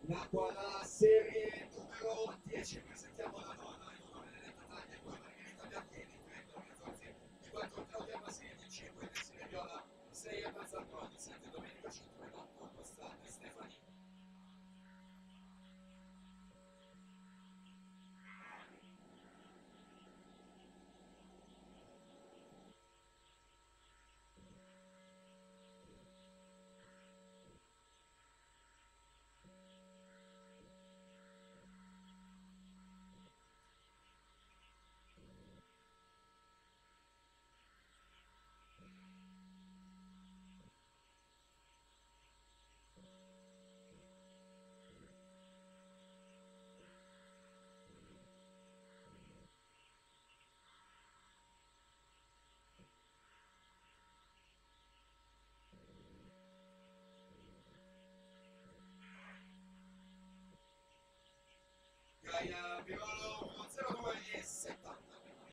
L'acqua dalla serie numero 10, presentiamo la nonna, il nome Benedetta Taglia, e poi Margherita Bianchini, 30 Ragazzi, di 4 Claudia Basini, 5 Desiree Viola, 6 Emma Zamponi, 7 Domenica Cintura, 8 Costante Stefani. Gaia Viola.